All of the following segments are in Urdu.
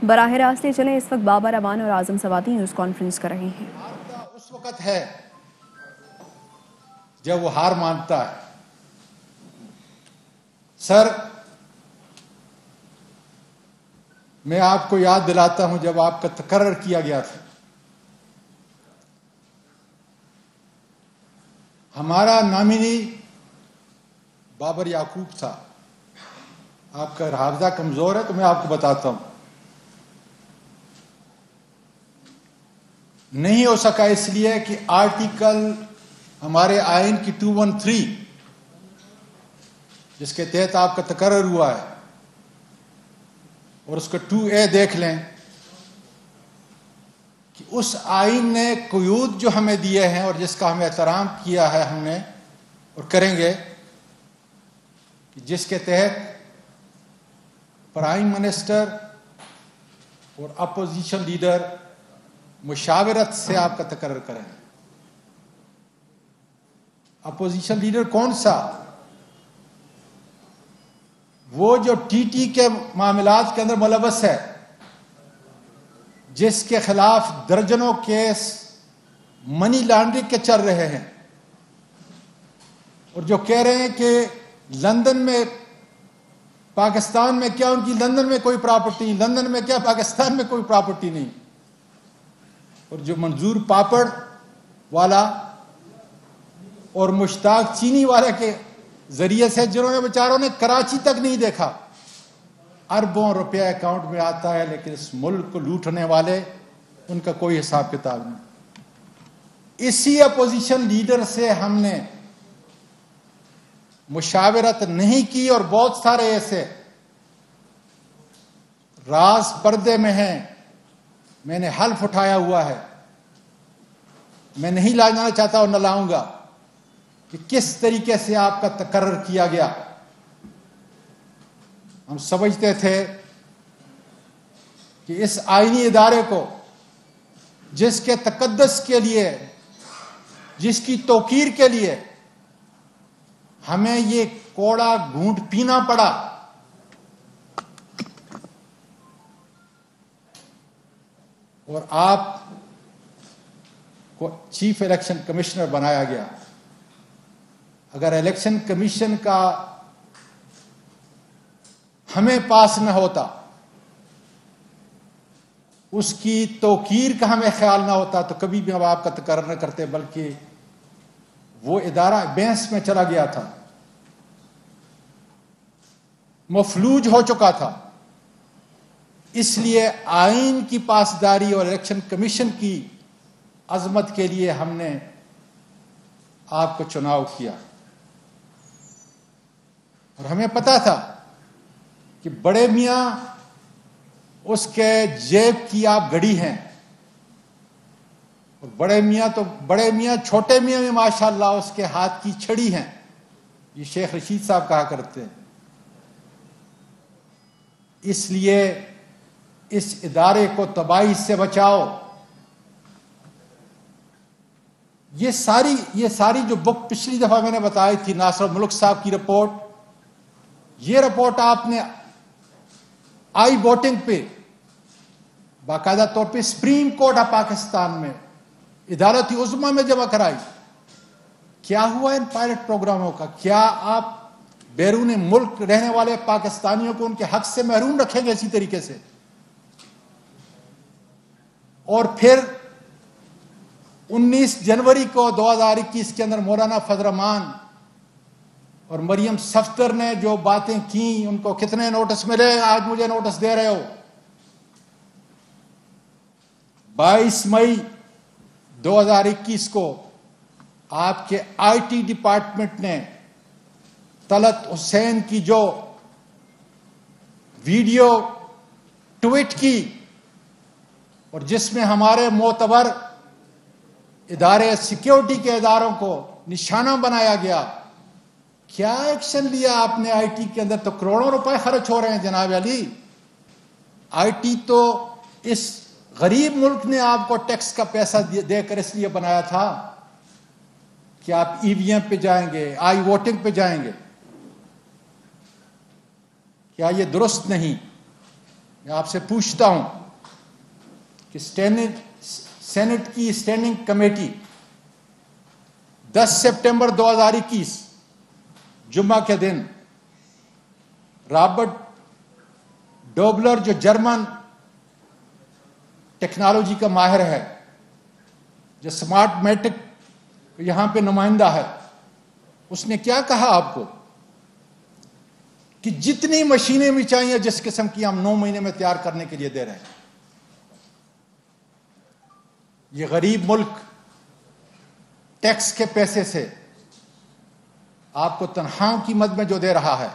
براہ راست چلیں، اس وقت بابر اعوان اور اعظم سوادی نیوز کانفرنس کر رہے ہیں۔ اس وقت ہے جب وہ ہار مانتا ہے۔ سر، میں آپ کو یاد دلاتا ہوں جب آپ کا تقرر کیا گیا تھا، ہمارا نامینی بابر یعقوب تھا۔ آپ کا حافظہ کمزور ہے تو میں آپ کو بتاتا ہوں، نہیں ہو سکا اس لیے کہ آرٹیکل ہمارے آئین کی 213 جس کے تحت آپ کا تقرر ہوا ہے، اور اس کا 2A دیکھ لیں کہ اس آئین نے قیود جو ہمیں دیے ہیں اور جس کا ہمیں احترام کیا ہے ہم نے اور کریں گے، جس کے تحت پرائم منسٹر اور اپوزیشن لیڈر مشاورت سے آپ کا تقرر کریں۔ اپوزیشن لیڈر کون سا؟ وہ جو ٹی ٹی کے معاملات کے اندر ملوث ہے، جس کے خلاف درجنوں کیس منی لانڈرنگ کے چل رہے ہیں، اور جو کہہ رہے ہیں کہ لندن میں پاکستان میں کیا ان کی لندن میں کوئی پراپرٹی، لندن میں کیا پاکستان میں کوئی پراپرٹی نہیں، اور جو منظور پاپڑ والا اور مشتاق چینی والے کے ذریعے سے جنہوں نے بیچاروں نے کراچی تک نہیں دیکھا، اربوں روپے اکاؤنٹ میں آتا ہے، لیکن اس ملک کو لوٹنے والے ان کا کوئی حساب کتاب نہیں۔ اسی اپوزیشن لیڈر سے ہم نے مشاورت نہیں کی، اور بہت سارے ایسے راز پردے میں ہیں، میں نے حلف اٹھایا ہوا ہے، میں نہیں لانا چاہتا اور نہ لاؤں گا، کہ کس طریقے سے آپ کا تقرر کیا گیا۔ ہم سمجھتے تھے کہ اس آئینی ادارے کو، جس کے تقدس کے لیے، جس کی توقیر کے لیے ہمیں یہ کوڑا گھونٹ پینا پڑا، اور آپ کو چیف الیکشن کمشنر بنایا گیا، اگر الیکشن کمیشن کا ہمیں پاس نہ ہوتا، اس کی توقیر کا ہمیں خیال نہ ہوتا، تو کبھی بھی ہم آپ کا تقرر نہ کرتے، بلکہ وہ ادارہ بحث میں چلا گیا تھا، مفلوج ہو چکا تھا۔ اس لیے آئین کی پاسداری اور الیکشن کمیشن کی عظمت کے لیے ہم نے آپ کو چناؤ کیا، اور ہمیں پتا تھا کہ بڑے میاں اس کے جیب کی آپ گھڑی ہیں، اور بڑے میاں چھوٹے میاں میں ماشاءاللہ اس کے ہاتھ کی چھڑی ہیں، یہ شیخ رشید صاحب کہا کرتے ہیں۔ اس لیے اس ادارے کو تباہی سے بچاؤ۔ یہ ساری جو بک پچھلی دفعہ میں نے بتائی تھی، ناصر الملک صاحب کی رپورٹ، یہ رپورٹ آپ نے آئی ووٹنگ پہ باقاعدہ طور پہ سپریم کورٹ آف پاکستان میں عدالت عظمیٰ میں جمع کرائی۔ کیا ہوا ان پائلٹ پروگراموں کا؟ کیا آپ بیرون ملک رہنے والے پاکستانیوں کو ان کے حق سے محروم رکھیں گے اسی طریقے سے؟ اور پھر 19 جنوری کو 2021 کے اندر مولانا فضل الرحمان اور مریم صفدر نے جو باتیں کی، ان کو کتنے نوٹس ملے؟ آج مجھے نوٹس دے رہے ہو۔ 22 مئی 2021 کو آپ کے آئی ٹی ڈپارٹمنٹ نے طلعت حسین کی جو ویڈیو ٹویٹ کی، اور جس میں ہمارے معتبر ادارے سیکیورٹی کے اداروں کو نشانہ بنایا گیا، کیا ایکشن لیا آپ نے؟ آئی ٹی کے اندر تو کروڑوں روپے خرچ ہو رہے ہیں جناب علی۔ آئی ٹی تو اس غریب ملک نے آپ کو ٹیکس کا پیسہ دے کر اس لیے بنایا تھا کہ آپ ای وی ایم پہ جائیں گے، آئی ووٹنگ پہ جائیں گے۔ کیا یہ درست نہیں؟ میں آپ سے پوچھتا ہوں کہ سینٹ کی اسٹینڈنگ کمیٹی 10 سپٹمبر 2021 جمعہ کے دن رابرٹ ڈوبلر جو جرمن ٹیکنالوجی کا ماہر ہے، جو اسمارٹ میٹرک یہاں پہ نمائندہ ہے، اس نے کیا کہا آپ کو کہ جتنی مشینیں بھی چاہیے جس قسم کی ہم 9 مہینے میں تیار کرنے کے لیے دے رہے ہیں. یہ غریب ملک ٹیکس کے پیسے سے آپ کو تنخواہوں کی مد میں جو دے رہا ہے،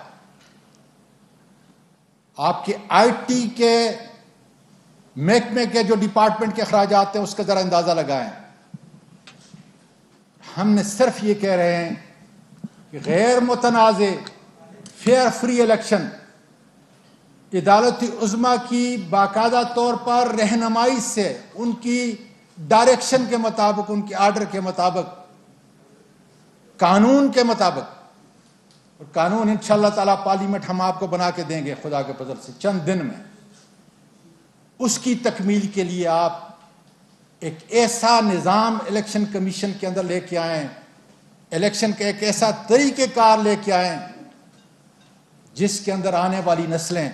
آپ کے آئی ٹی کے محکمے کے جو ڈپارٹمنٹ کے اخراجات ہیں اس کا ذرا اندازہ لگائیں. ہم نے صرف یہ کہہ رہے ہیں کہ غیر متنازع فیئر فری الیکشن عدالت عظمیٰ کی باقاعدہ طور پر رہنمائی سے، ان کی ڈائریکشن کے مطابق، ان کے آرڈر کے مطابق، قانون کے مطابق، اور قانون انشاءاللہ تعالی پارلیمنٹ ہم آپ کو بنا کے دیں گے خدا کے فضل سے چند دن میں. اس کی تکمیل کے لیے آپ ایک ایسا نظام الیکشن کمیشن کے اندر لے کے آئیں، الیکشن کا ایک ایسا طریقہ کار لے کے آئیں جس کے اندر آنے والی نسلیں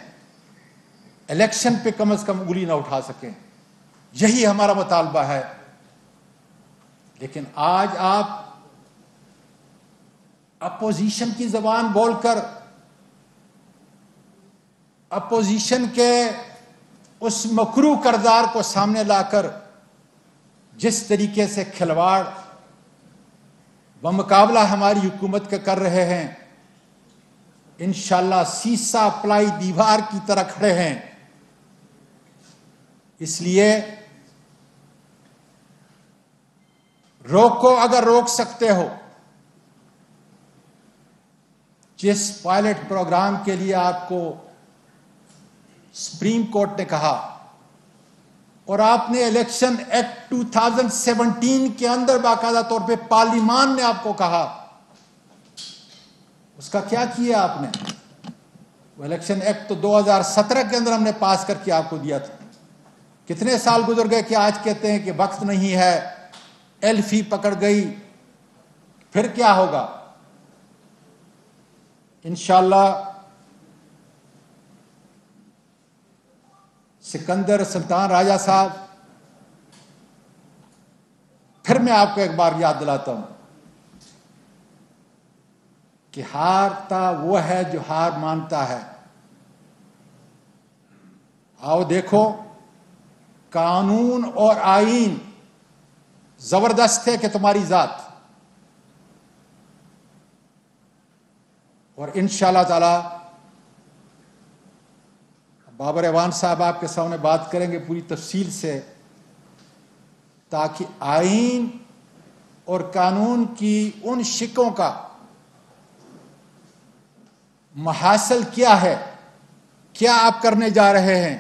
الیکشن پہ کم از کم انگلی نہ اٹھا سکیں. یہی ہمارا مطالبہ ہے. لیکن آج آپ اپوزیشن کی زبان بول کر اپوزیشن کے اس مکروہ کردار کو سامنے لا کر جس طریقے سے کھلواڑ بمقابلہ ہماری حکومت کے کر رہے ہیں، انشاءاللہ سیسا پلائی دیوار کی طرح کھڑے ہیں. اس لیے روکو اگر روک سکتے ہو. جس پائلٹ پروگرام کے لیے آپ کو سپریم کورٹ نے کہا اور آپ نے الیکشن ایکٹ 2017 کے اندر باقاعدہ طور پہ پارلیمان نے آپ کو کہا، اس کا کیا کیا آپ نے؟ وہ الیکشن ایکٹ تو 2017 کے اندر ہم نے پاس کر کے آپ کو دیا تھا. کتنے سال گزر گئے کہ آج کہتے ہیں کہ وقت نہیں ہے، ایلفی پکڑ گئی. پھر کیا ہوگا؟ انشاءاللہ سکندر سلطان راجہ صاحب، پھر میں آپ کو ایک بار یاد دلاتا ہوں کہ ہارتا وہ ہے جو ہار مانتا ہے. آؤ دیکھو، قانون اور آئین زبردست ہے کہ تمہاری ذات، اور انشاءاللہ تعالی بابر اعوان صاحب آپ کے سامنے بات کریں گے پوری تفصیل سے، تاکہ آئین اور قانون کی ان شکوں کا محاصل کیا ہے، کیا آپ کرنے جا رہے ہیں،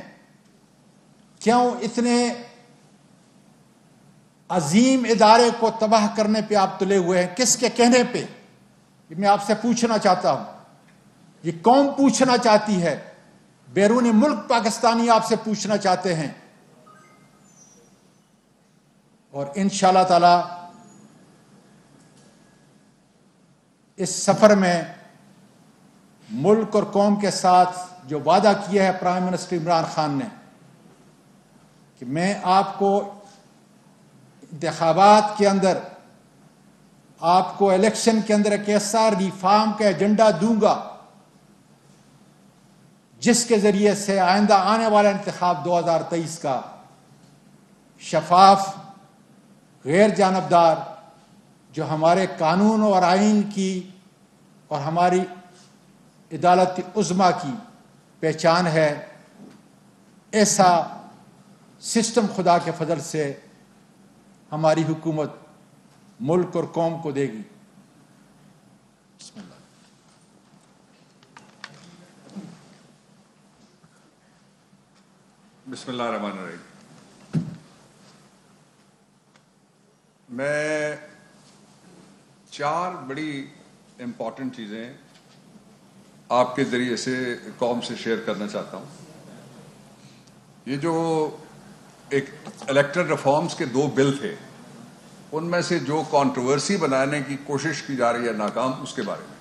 کیوں اتنے عظیم ادارے کو تباہ کرنے پہ آپ تلے ہوئے ہیں، کس کے کہنے پہ؟ یہ میں آپ سے پوچھنا چاہتا ہوں. یہ قوم پوچھنا چاہتی ہے، بیرون ملک پاکستانی آپ سے پوچھنا چاہتے ہیں. اور انشاءاللہ تعالی اس سفر میں ملک اور قوم کے ساتھ جو وعدہ کیا ہے پرائم منسٹر عمران خان نے کہ میں آپ کو انتخابات کے اندر، آپ کو الیکشن کے اندر ایک ایسا ریفارم کا ایجنڈا دوں گا جس کے ذریعے سے آئندہ آنے والا انتخاب 2023 کا شفاف، غیر جانبدار، جو ہمارے قانون اور آئین کی اور ہماری عدالت عظمیٰ کی پہچان ہے، ایسا سسٹم خدا کے فضل سے ہماری حکومت ملک اور قوم کو دے گی. بسم اللہ. بسم اللہ الرحمن الرحیم. میں 4 بڑی امپورٹنٹ چیزیں آپ کے ذریعے سے قوم سے شیئر کرنا چاہتا ہوں. یہ جو ایک الیکٹرل ریفارمز کے 2 بل تھے، ان میں سے جو کانٹروورسی بنانے کی کوشش کی جا رہی ہے ناکام، اس کے بارے میں،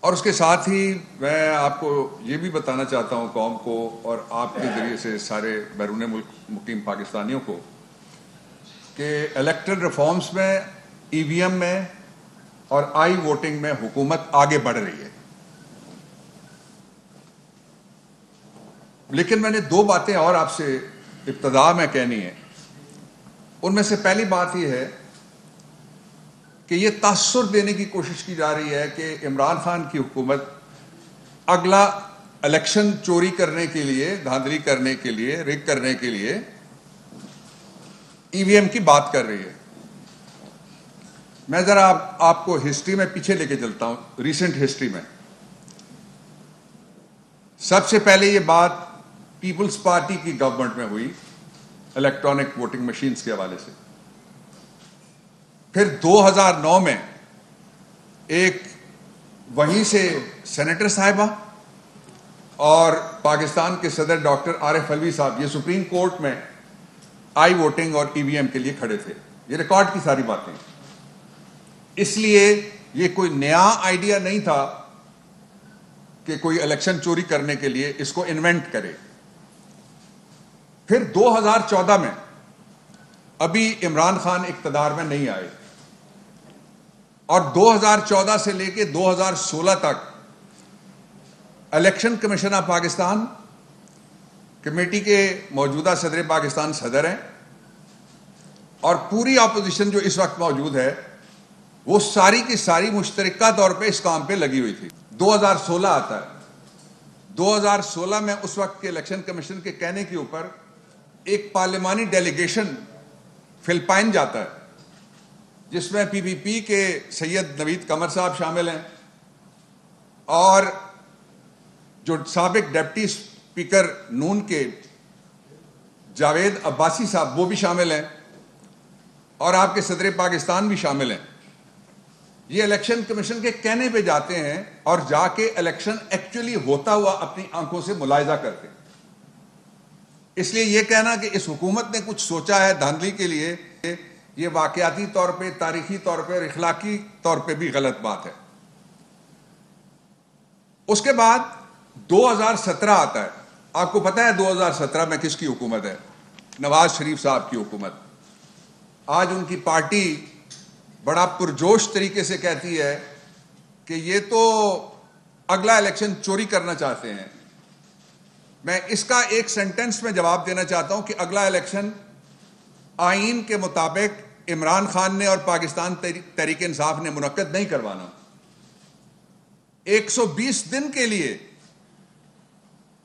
اور اس کے ساتھ ہی میں آپ کو یہ بھی بتانا چاہتا ہوں قوم کو اور آپ کے ذریعے سے سارے بیرون ملک مقیم پاکستانیوں کو کہ الیکٹرل ریفارمز میں، ای وی ایم میں اور آئی ووٹنگ میں حکومت آگے بڑھ رہی ہے. لیکن میں نے 2 باتیں اور آپ سے ابتدا میں کہنی ہے. ان میں سے پہلی بات یہ ہے کہ یہ تاثر دینے کی کوشش کی جا رہی ہے کہ عمران خان کی حکومت اگلا الیکشن چوری کرنے کے لیے، دھاندلی کرنے کے لیے، ریگ کرنے کے لیے ای وی ایم کی بات کر رہی ہے. میں ذرا آپ کو ہسٹری میں پیچھے لے کے چلتا ہوں، ریسنٹ ہسٹری میں. سب سے پہلے یہ بات پیپلز پارٹی کی گورنمنٹ میں ہوئی الیکٹرانک ووٹنگ مشینز کے حوالے سے. پھر 2009 میں ایک وہیں سے سینیٹر صاحبہ اور پاکستان کے صدر ڈاکٹر عارف علوی صاحب یہ سپریم کورٹ میں آئی ووٹنگ اور ای وی ایم کے لیے کھڑے تھے. یہ ریکارڈ کی ساری باتیں. اس لیے یہ کوئی نیا آئیڈیا نہیں تھا کہ کوئی الیکشن چوری کرنے کے لیے اس کو انوینٹ کرے. پھر 2014 میں ابھی عمران خان اقتدار میں نہیں آئے اور 2014 سے لے کے 2016 تک election commission of Pakistan committee کے موجودہ صدر پاکستان صدر ہیں اور پوری اپوزیشن جو اس وقت موجود ہے وہ ساری کی ساری مشترکہ طور پہ اس کام پہ لگی ہوئی تھی. 2016 آتا ہے. 2016 میں اس وقت کے الیکشن کمیشن کے کہنے کے اوپر ایک پارلیمانی ڈیلیگیشن فلپائن جاتا ہے جس میں پی پی پی کے سید نوید قمر صاحب شامل ہیں اور جو سابق ڈپٹی اسپیکر نون کے جاوید عباسی صاحب وہ بھی شامل ہیں اور آپ کے صدر پاکستان بھی شامل ہیں. یہ الیکشن کمیشن کے کہنے پہ جاتے ہیں اور جا کے الیکشن ایکچولی ہوتا ہوا اپنی آنکھوں سے ملاحظہ کرتے ہیں. اس لیے یہ کہنا کہ اس حکومت نے کچھ سوچا ہے دھاندلی کے لیے، یہ واقعاتی طور پہ، تاریخی طور پہ اور اخلاقی طور پہ بھی غلط بات ہے. اس کے بعد 2017 آتا ہے. آپ کو پتا ہے 2017 میں کس کی حکومت ہے؟ نواز شریف صاحب کی حکومت. آج ان کی پارٹی بڑا پرجوش طریقے سے کہتی ہے کہ یہ تو اگلا الیکشن چوری کرنا چاہتے ہیں. میں اس کا ایک سینٹنس میں جواب دینا چاہتا ہوں کہ اگلا الیکشن آئین کے مطابق عمران خان نے اور پاکستان تحریک انصاف نے منعقد نہیں کروانا. 120 دن کے لیے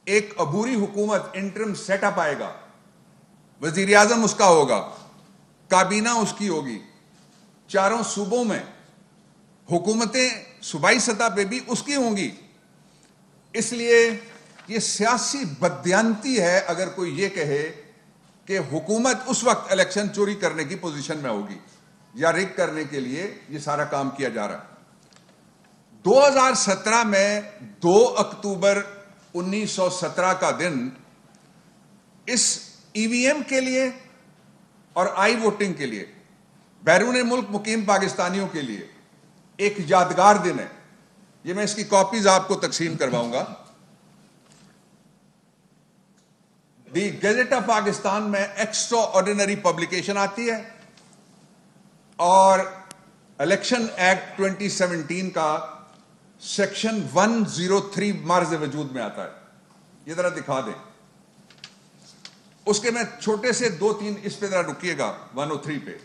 ایک عبوری حکومت انٹرم سیٹ اپ آئے گا. وزیر اعظم اس کا ہوگا، کابینہ اس کی ہوگی، چاروں صوبوں میں حکومتیں صوبائی سطح پہ بھی اس کی ہوں گی. اس لیے یہ سیاسی بددیانتی ہے اگر کوئی یہ کہے کہ حکومت اس وقت الیکشن چوری کرنے کی پوزیشن میں ہوگی یا ریگ کرنے کے لیے یہ سارا کام کیا جا رہا ہے. 2017 میں 2 اکتوبر 1917 کا دن اس ای وی ایم کے لیے اور آئی ووٹنگ کے لیے بیرون ملک مقیم پاکستانیوں کے لیے ایک یادگار دن ہے. یہ میں اس کی کاپیز آپ کو تقسیم کرواؤں گا. دی گیزٹ آف پاکستان میں ایکسٹرا آرڈینری پبلیکیشن آتی ہے اور الیکشن ایکٹ 2017 کا سیکشن 103 مارز وجود میں آتا ہے. یہ ذرا دکھا دیں. اس کے میں چھوٹے سے 2-3 اس پہ ذرا رکیے گا. 103 پہ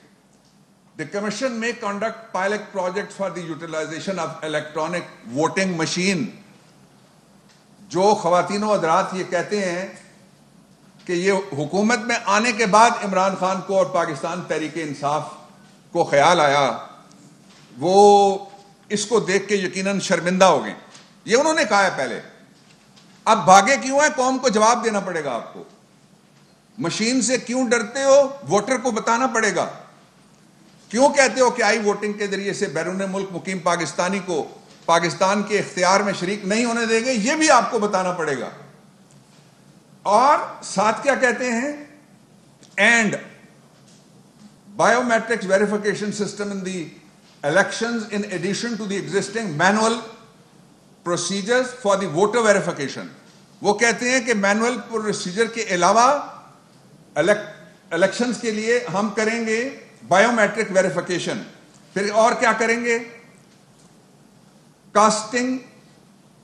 The Commission may conduct pilot projects for the utilization of electronic voting machine. جو خواتین و حضرات یہ کہتے ہیں کہ یہ حکومت میں آنے کے بعد عمران خان کو اور پاکستان تحریک انصاف کو خیال آیا، وہ اس کو دیکھ کے یقیناً شرمندہ ہو گئے. یہ انہوں نے کہا ہے پہلے. اب بھاگے کیوں ہیں؟ قوم کو جواب دینا پڑے گا. آپ کو مشین سے کیوں ڈرتے ہو ووٹر کو بتانا پڑے گا. کیوں کہتے ہو کہ آئی ووٹنگ کے ذریعے سے بیرون ملک مقیم پاکستانی کو پاکستان کے اختیار میں شریک نہیں ہونے دیں گے، یہ بھی آپ کو بتانا پڑے گا. اور ساتھ کیا کہتے ہیں, and biometrics verification system in the elections in addition to the existing manual procedures for the voter verification. وہ کہتے ہیں کہ مینول پروسیجر کے علاوہ الیکشنز کے لیے ہم کریں گے بایومیٹرک ویریفیکیشن. پھر اور کیا کریں گے, casting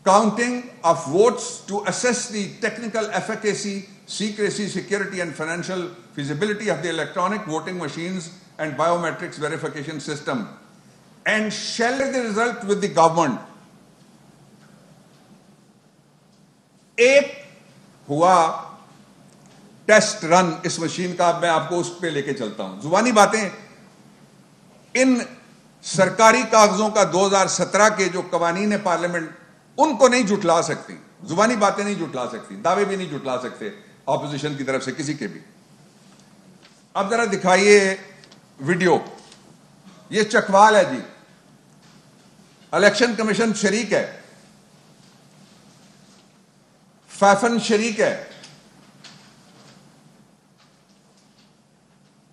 counting of votes to assess the technical efficacy, secrecy, security and financial feasibility of the electronic voting machines and biometrics verification system, and share the result with the government. ایک ہوا ٹیسٹ رن اس مشین کا, میں آپ کو اس پہ لے کے چلتا ہوں. زبانی باتیں, ان سرکاری کاغذوں کا 2017 کے جو قوانین پارلیمنٹ ان کو نہیں جھٹلا سکتی, زبانی باتیں نہیں جھٹلا سکتی, دعوے بھی نہیں جھٹلا سکتے اپوزیشن کی طرف سے کسی کے بھی. اب ذرا دکھائیے ویڈیو. یہ چکوال ہے جی, الیکشن کمیشن شریک ہے, فیفن شریک ہے.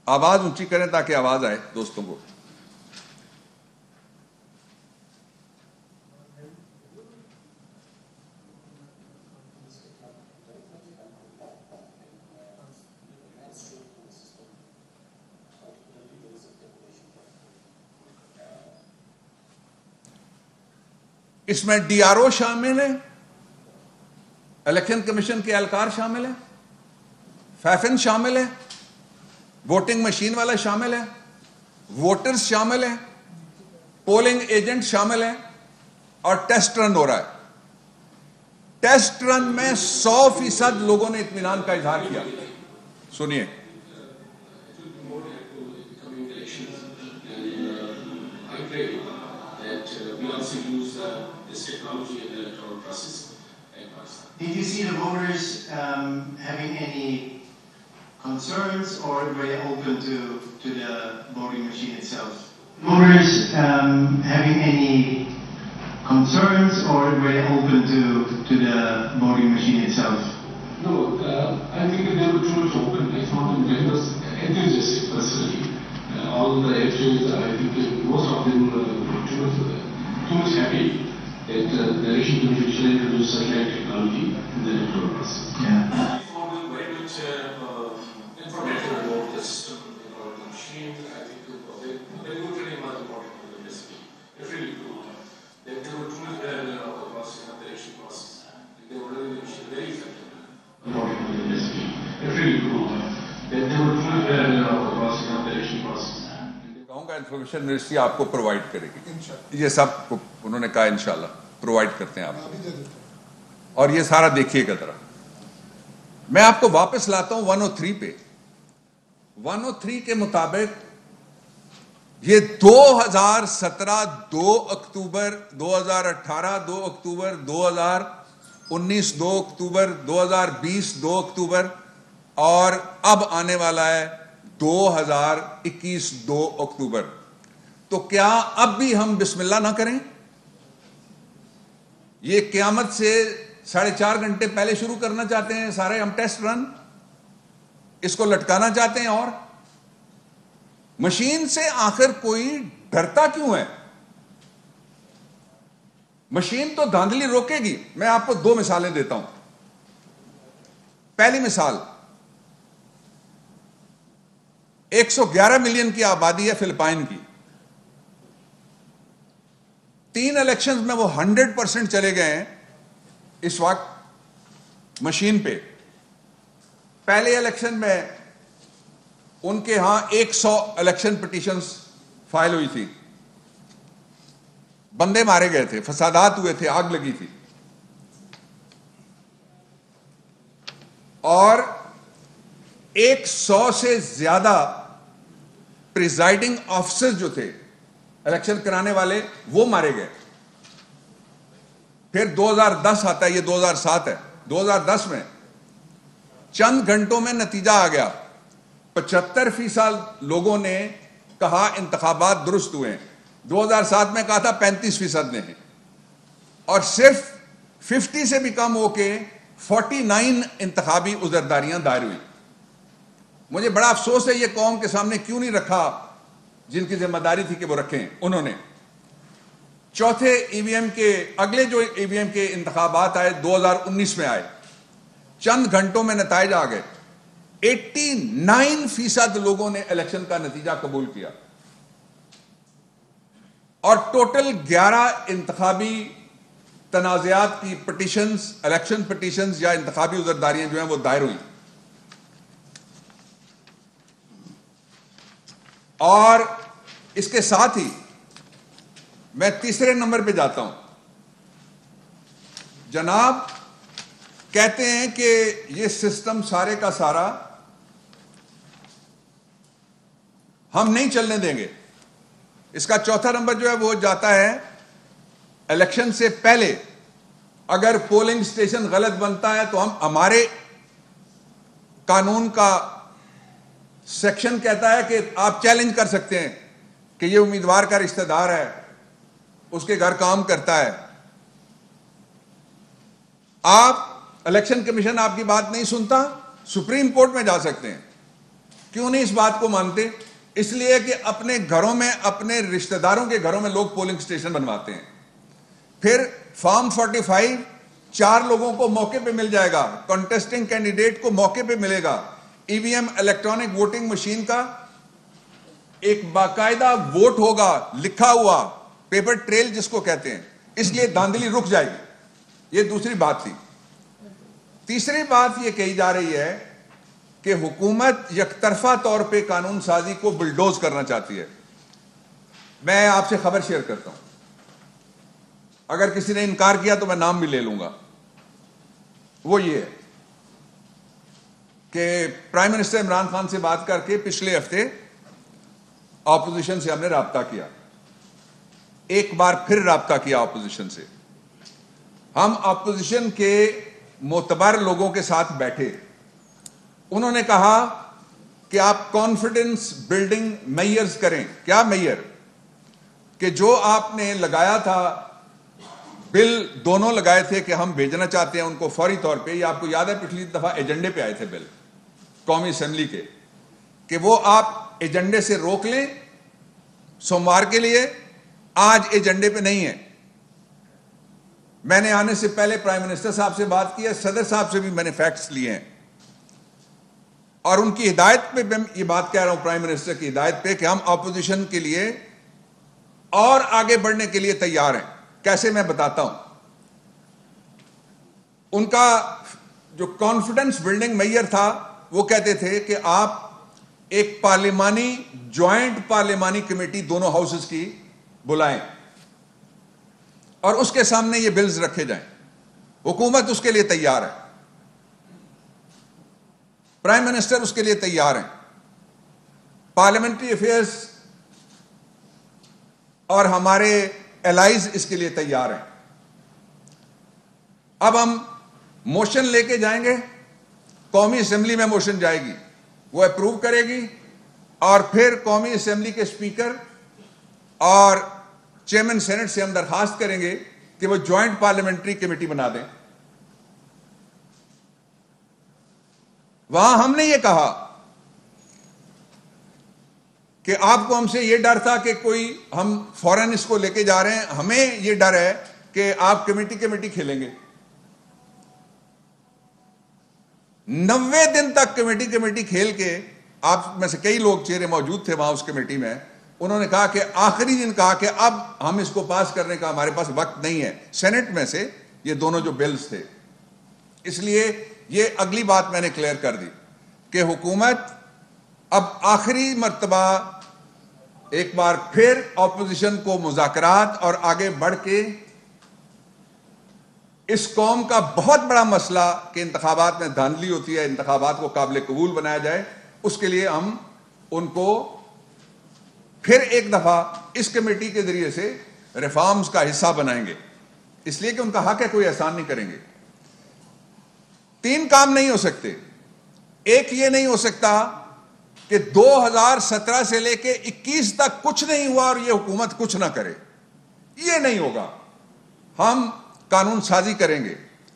آواز اونچی کریں تاکہ آواز آئے دوستوں کو. اس میں ڈی آر او شامل ہیں, الیکشن کمیشن کے اہلکار شامل ہیں, فیفن شامل ہے, ووٹنگ مشین والا شامل ہے, ووٹرز شامل ہیں, پولنگ ایجنٹ شامل ہیں, اور ٹیسٹ رن ہو رہا ہے. ٹیسٹ رن میں 100% لوگوں نے اطمینان کا اظہار کیا. سنیے. Did you see the voters having any concerns, or were they open to the voting machine itself? Voters having any concerns, or were they open to the voting machine itself? No, I think that they were too much open. I found them very much enthusiastic personally. All the elections, I think most of them were too much happy that the election commission should introduce satellite technology in the electoral process. Yeah. I found them very much informative about the system, about the machine. I think they were really much important for the basically. It really proved that they were too much better of the process of the election process. They were running the machine very effectively. Important for the basically. It really proved that they were too much better of the process of the election process. کہوں گا انفارمیشن منسٹری آپ کو پرووائڈ کرے گی. یہ سب انہوں نے کہا انشاءاللہ پرووائڈ کرتے ہیں آپ کو. اور یہ سارا دیکھیے گا ذرا. میں آپ کو واپس لاتا ہوں 103 پہ. 103 کے مطابق یہ 2017 2 اکتوبر 2018 2 اکتوبر 2019 2 اکتوبر 2020 2 اکتوبر اور اب آنے والا ہے 2021 2 اکتوبر. تو کیا اب بھی ہم بسم اللہ نہ کریں؟ یہ قیامت سے 4.5 گھنٹے پہلے شروع کرنا چاہتے ہیں سارے ہم ٹیسٹ رن, اس کو لٹکانا چاہتے ہیں. اور مشین سے آخر کوئی ڈرتا کیوں ہے؟ مشین تو دھاندلی روکے گی. میں آپ کو 2 مثالیں دیتا ہوں. پہلی مثال, 111 ملین کی آبادی ہے فلپائن کی. 3 الیکشنز میں وہ 100% چلے گئے ہیں اس وقت مشین پہ. پہلے الیکشن میں ان کے ہاں 100 الیکشن پٹیشنز فائل ہوئی تھی. بندے مارے گئے تھے, فسادات ہوئے تھے, آگ لگی تھی. اور 100 سے زیادہ پریزائڈنگ آفیسر جو تھے الیکشن کرانے والے وہ مارے گئے. پھر 2010 آتا ہے, یہ 2007 ہے. 2010 میں چند گھنٹوں میں نتیجہ آ گیا. 75% لوگوں نے کہا انتخابات درست ہوئے ہیں. 2007 میں کہا تھا 35% نے ہیں. اور صرف 50 سے بھی کم ہو کے 49 انتخابی عذرداریاں دائر ہوئی. مجھے بڑا افسوس ہے یہ قوم کے سامنے کیوں نہیں رکھا جن کی ذمہ داری تھی کہ وہ رکھیں. انہوں نے چوتھے ای وی ایم کے اگلے جو ای وی ایم کے انتخابات آئے 2019 میں آئے, چند گھنٹوں میں نتائج آ گئے. 89% لوگوں نے الیکشن کا نتیجہ قبول کیا, اور ٹوٹل 11 انتخابی تنازعات کی پٹیشنز, الیکشن پٹیشنز یا انتخابی عذرداریاں جو ہیں وہ دائر ہوئی. اور اس کے ساتھ ہی میں تیسرے نمبر پہ جاتا ہوں. جناب کہتے ہیں کہ یہ سسٹم سارے کا سارا ہم نہیں چلنے دیں گے. اس کا چوتھا نمبر جو ہے وہ جاتا ہے الیکشن سے پہلے اگر پولنگ سٹیشن غلط بنتا ہے تو ہمارے قانون کا سیکشن کہتا ہے کہ آپ چیلنج کر سکتے ہیں کہ یہ امیدوار کا رشتہ دار ہے, اس کے گھر کام کرتا ہے. آپ الیکشن کمیشن آپ کی بات نہیں سنتا, سپریم کورٹ میں جا سکتے ہیں. کیوں نہیں اس بات کو مانتے؟ اس لیے کہ اپنے گھروں میں, اپنے رشتہ داروں کے گھروں میں لوگ پولنگ سٹیشن بنواتے ہیں. پھر فارم 45 4 لوگوں کو موقع پہ مل جائے گا, کنٹیسٹنگ کینڈیڈیٹ کو موقع پہ ملے گا. ای وی ایم الیکٹرانک ووٹنگ مشین کا ایک باقاعدہ ووٹ ہوگا, لکھا ہوا پیپر ٹریل جس کو کہتے ہیں, اس لیے دھاندلی رک جائے گی. یہ دوسری بات تھی. تیسری بات یہ کہی جا رہی ہے کہ حکومت یک طرفہ طور پہ قانون سازی کو بلڈوز کرنا چاہتی ہے. میں آپ سے خبر شیئر کرتا ہوں, اگر کسی نے انکار کیا تو میں نام بھی لے لوں گا. وہ یہ ہے کہ پرائم منسٹر عمران خان سے بات کر کے پچھلے ہفتے اپوزیشن سے ہم نے رابطہ کیا, ایک بار پھر رابطہ کیا اپوزیشن سے. ہم اپوزیشن کے معتبر لوگوں کے ساتھ بیٹھے. انہوں نے کہا کہ آپ کانفیڈنس بلڈنگ میئرز کریں. کیا میئر؟ کہ جو آپ نے لگایا تھا, بل دونوں لگائے تھے کہ ہم بھیجنا چاہتے ہیں ان کو فوری طور پہ. یہ آپ کو یاد ہے پچھلی دفعہ ایجنڈے پہ آئے تھے بل قومی اسمبلی کے, کہ وہ آپ ایجنڈے سے روک لیں سوموار کے لیے. آج ایجنڈے پہ نہیں ہے. میں نے آنے سے پہلے پرائم منسٹر صاحب سے بات کی ہے, صدر صاحب سے بھی میں نے فیکٹس لیے ہیں, اور ان کی ہدایت پہ میں یہ بات کہہ رہا ہوں, پرائم منسٹر کی ہدایت پہ, کہ ہم اپوزیشن کے لیے اور آگے بڑھنے کے لیے تیار ہیں. کیسے میں بتاتا ہوں. ان کا جو کانفیڈنس بلڈنگ میئر تھا وہ کہتے تھے کہ آپ ایک پارلیمانی, جوائنٹ پارلیمانی کمیٹی دونوں ہاؤسز کی بلائیں اور اس کے سامنے یہ بلز رکھے جائیں. حکومت اس کے لیے تیار ہے, پرائم منسٹر اس کے لیے تیار ہیں, پارلیمنٹری افیئرز اور ہمارے الائز اس کے لیے تیار ہیں. اب ہم موشن لے کے جائیں گے, قومی اسمبلی میں موشن جائے گی, وہ اپروو کرے گی, اور پھر قومی اسمبلی کے اسپیکر اور چیئرمین سینٹ سے ہم درخواست کریں گے کہ وہ جوائنٹ پارلیمنٹری کمیٹی بنا دیں. وہاں ہم نے یہ کہا کہ آپ کو ہم سے یہ ڈر تھا کہ کوئی ہم فوراً اس کو لے کے جا رہے ہیں, ہمیں یہ ڈر ہے کہ آپ کمیٹی کھیلیں گے. 90 دن تک کمیٹی کھیل کے, آپ میں سے کئی لوگ چہرے موجود تھے وہاں اس کمیٹی میں, انہوں نے کہا کہ آخری دن کہا کہ اب ہم اس کو پاس کرنے کا ہمارے پاس وقت نہیں ہے. سینٹ میں سے یہ دونوں جو بلز تھے, اس لیے یہ اگلی بات میں نے کلیئر کر دی کہ حکومت اب آخری مرتبہ ایک بار پھر اپوزیشن کو مذاکرات اور آگے بڑھ کے اس قوم کا بہت بڑا مسئلہ کہ انتخابات میں دھاندلی ہوتی ہے, انتخابات کو قابل قبول بنایا جائے, اس کے لیے ہم ان کو پھر ایک دفعہ اس کمیٹی کے ذریعے سے ریفارمز کا حصہ بنائیں گے, اس لیے کہ ان کا حق ہے, کوئی احسان نہیں کریں گے. 3 کام نہیں ہو سکتے. ایک یہ نہیں ہو سکتا کہ 2017 سے لے کے 21 تک کچھ نہیں ہوا اور یہ حکومت کچھ نہ کرے, یہ نہیں ہوگا. ہم قانون سازی کریں گے,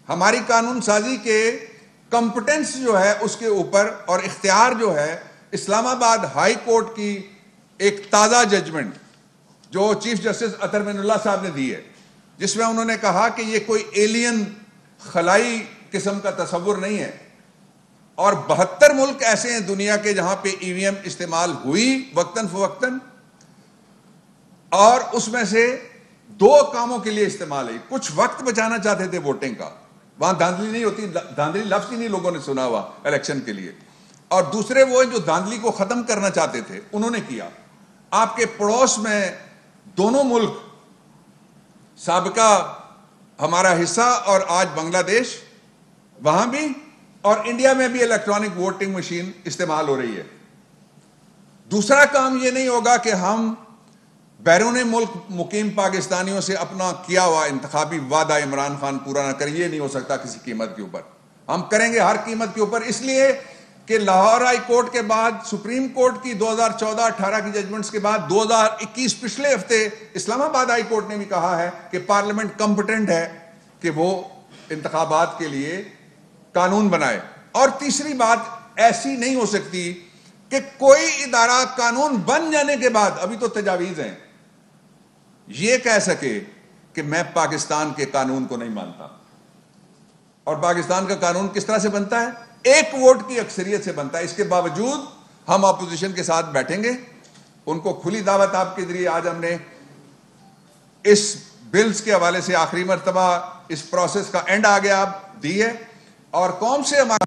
ہماری قانون سازی کے کمپٹنس جو ہے اس کے اوپر اور اختیار جو ہے اسلام آباد ہائی کورٹ کی ایک تازہ ججمنٹ جو چیف جسٹس اطہر معین اللہ صاحب نے دی ہے، جس میں انہوں نے کہا کہ یہ کوئی ایلین خلائی قسم کا تصور نہیں ہے، اور 72 ملک ایسے ہیں دنیا کے جہاں پہ ای وی ایم استعمال ہوئی وقتاً فوقتاً، اور اس میں سے 2 کاموں کے لیے استعمال ہے. کچھ وقت بچانا چاہتے تھے ووٹنگ کا، وہاں دھاندلی نہیں ہوتی، دھاندلی لفظ ہی نہیں لوگوں نے سنا ہوا الیکشن کے لیے، اور دوسرے وہ جو دھاندلی کو ختم کرنا چاہتے تھے انہوں نے کیا. آپ کے پڑوس میں دونوں ملک سابقہ ہمارا حصہ اور آج بنگلہ دیش، وہاں بھی اور انڈیا میں بھی الیکٹرانک ووٹنگ مشین استعمال ہو رہی ہے. دوسرا کام یہ نہیں ہوگا کہ ہم بیرون ملک مقیم پاکستانیوں سے اپنا کیا ہوا انتخابی وعدہ عمران خان پورا نہ کرے، یہ نہیں ہو سکتا کسی قیمت کے اوپر. ہم کریں گے ہر قیمت کے اوپر، اس لیے کہ لاہور ہائی کورٹ کے بعد سپریم کورٹ کی 2014-18 کی ججمنٹس کے بعد 2021 پچھلے ہفتے اسلام آباد ہائی کورٹ نے بھی کہا ہے کہ پارلیمنٹ کمپٹنٹ ہے کہ وہ انتخابات کے لیے قانون بنائے. اور تیسری بات ایسی نہیں ہو سکتی کہ کوئی ادارہ قانون بن جانے کے بعد، ابھی تو تجاویز ہیں، یہ کہہ سکے کہ میں پاکستان کے قانون کو نہیں مانتا. اور پاکستان کا قانون کس طرح سے بنتا ہے؟ ایک ووٹ کی اکثریت سے بنتا ہے. اس کے باوجود ہم اپوزیشن کے ساتھ بیٹھیں گے. ان کو کھلی دعوت آپ کے ذریعے آج ہم نے اس بلز کے حوالے سے آخری مرتبہ اس پروسیس کا اینڈ آ گیا اب دی ہے، اور قوم سے ہمارا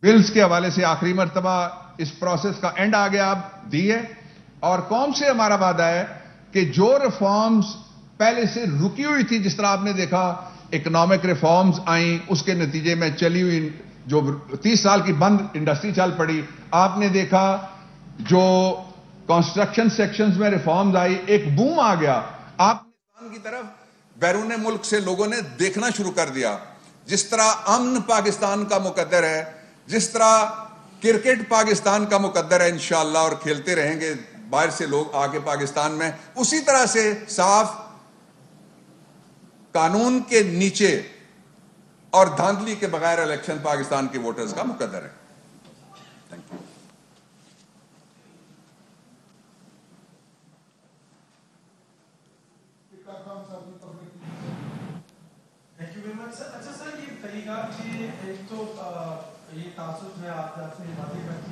بلز کے حوالے سے آخری مرتبہ اس پروسیس کا اینڈ آ گیا اب دی ہے، اور قوم سے ہمارا وعدہ ہے کہ جو ریفارمز پہلے سے رکی ہوئی تھی، جس طرح آپ نے دیکھا اکنامک ریفارمز آئیں، اس کے نتیجے میں چلی ہوئی جو 30 سال کی بند انڈسٹری چل پڑی، آپ نے دیکھا جو کنسٹرکشن سیکشنز میں ریفارمز آئی، ایک بوم آ گیا. آپ پاکستان کی طرف بیرون ملک سے لوگوں نے دیکھنا شروع کر دیا. جس طرح امن پاکستان کا مقدر ہے، جس طرح کرکٹ پاکستان کا مقدر ہے انشاءاللہ، اور کھیلتے رہیں گے باہر سے لوگ آ کے پاکستان میں، اسی طرح سے صاف قانون کے نیچے اور دھاندلی کے بغیر الیکشن پاکستان کے ووٹرز کا مقدر ہے. Thank you. Thank you very much sir. اچھا سر، یہ طریقہ کہ ایک تو یہ تعصب ہے آپ نے باتیں کرتی